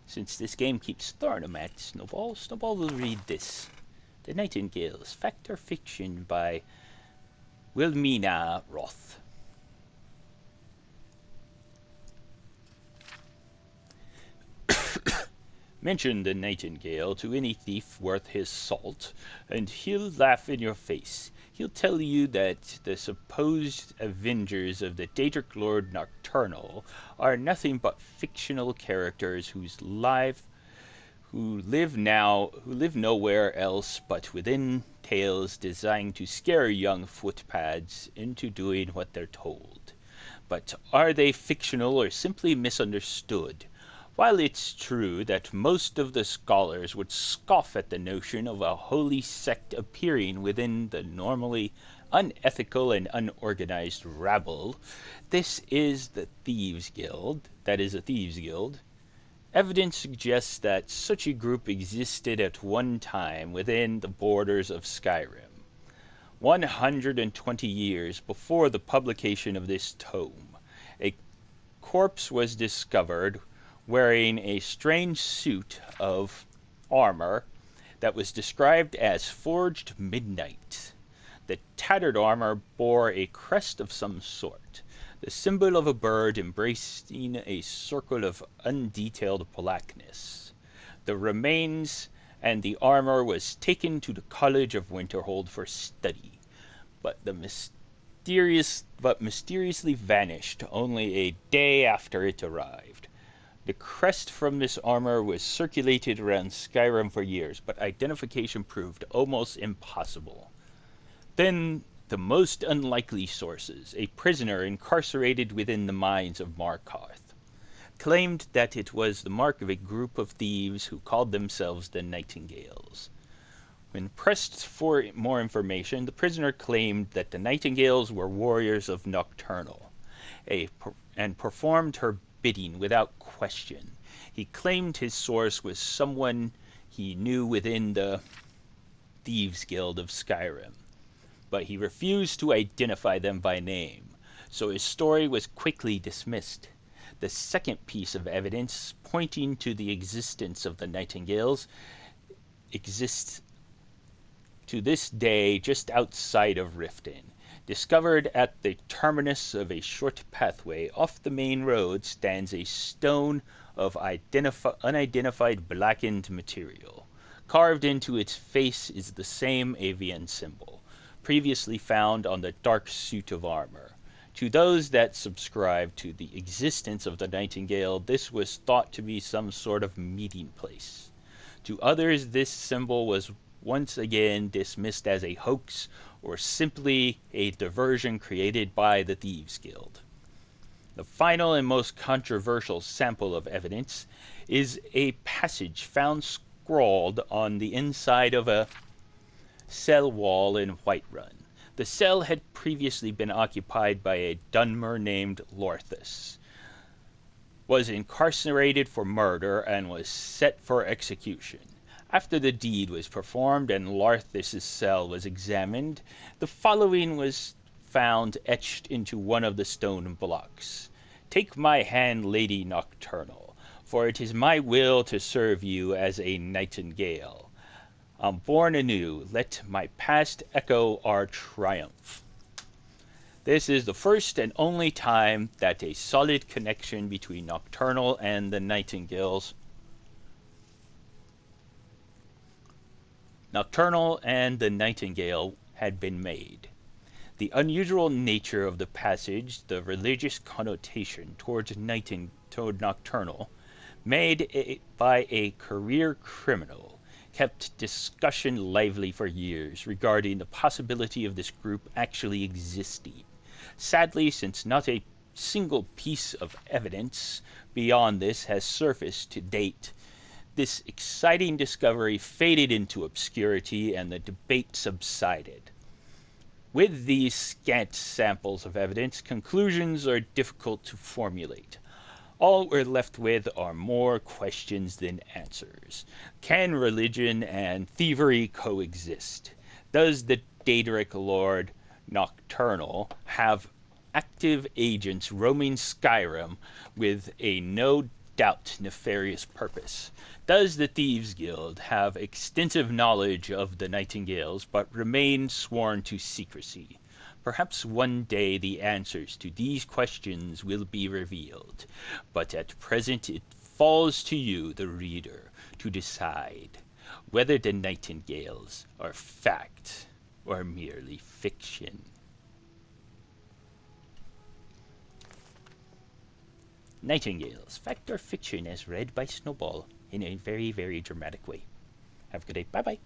Since this game keeps throwing them at Snowball, Snowball will read this. The Nightingales Fact or Fiction by Wilhelmina Roth. Mention the nightingale to any thief worth his salt, and he'll laugh in your face. He'll tell you that the supposed avengers of the Daedric Lord Nocturnal are nothing but fictional characters who live nowhere else but within tales designed to scare young footpads into doing what they're told. But are they fictional or simply misunderstood? While it's true that most of the scholars would scoff at the notion of a holy sect appearing within the normally unethical and unorganized rabble, this is the Thieves Guild, that is a Thieves Guild. Evidence suggests that such a group existed at one time within the borders of Skyrim, 120 years before the publication of this tome. A corpse was discovered wearing a strange suit of armor that was described as forged midnight. The tattered armor bore a crest of some sort, the symbol of a bird embracing a circle of undetailed blackness. The remains and the armor was taken to the College of Winterhold for study, but mysteriously vanished only a day after it arrived. The crest from this armor was circulated around Skyrim for years, but identification proved almost impossible. Then, the most unlikely sources, a prisoner incarcerated within the mines of Markarth, claimed that it was the mark of a group of thieves who called themselves the Nightingales. When pressed for more information, the prisoner claimed that the Nightingales were warriors of Nocturnal, and performed her bidding without question. He claimed his source was someone he knew within the Thieves Guild of Skyrim, but he refused to identify them by name, so his story was quickly dismissed. The second piece of evidence pointing to the existence of the Nightingales exists to this day just outside of Riften. Discovered at the terminus of a short pathway off the main road stands a stone of unidentified blackened material. Carved into its face is the same avian symbol, previously found on the dark suit of armor. To those that subscribed to the existence of the Nightingale, this was thought to be some sort of meeting place. To others, this symbol was once again dismissed as a hoax or simply a diversion created by the Thieves Guild. The final and most controversial sample of evidence is a passage found scrawled on the inside of a cell wall in Whiterun. The cell had previously been occupied by a Dunmer named Lorthus, was incarcerated for murder, and was set for execution. After the deed was performed and Larthus' cell was examined, the following was found etched into one of the stone blocks. "Take my hand, Lady Nocturnal, for it is my will to serve you as a nightingale. I'm born anew, let my past echo our triumph." This is the first and only time that a solid connection between Nocturnal and the Nightingales had been made. The unusual nature of the passage, the religious connotation toward Nocturnal, made by a career criminal, kept discussion lively for years regarding the possibility of this group actually existing. Sadly, since not a single piece of evidence beyond this has surfaced to date, this exciting discovery faded into obscurity and the debate subsided. With these scant samples of evidence, conclusions are difficult to formulate. All we're left with are more questions than answers. Can religion and thievery coexist? Does the Daedric Lord Nocturnal have active agents roaming Skyrim with a no doubt nefarious purpose. Does the Thieves Guild have extensive knowledge of the Nightingales but remain sworn to secrecy? Perhaps one day the answers to these questions will be revealed, but at present it falls to you, the reader, to decide whether the Nightingales are fact or merely fiction. Nightingales, fact or fiction, as read by Snowball in a very, very dramatic way. Have a good day. Bye-bye.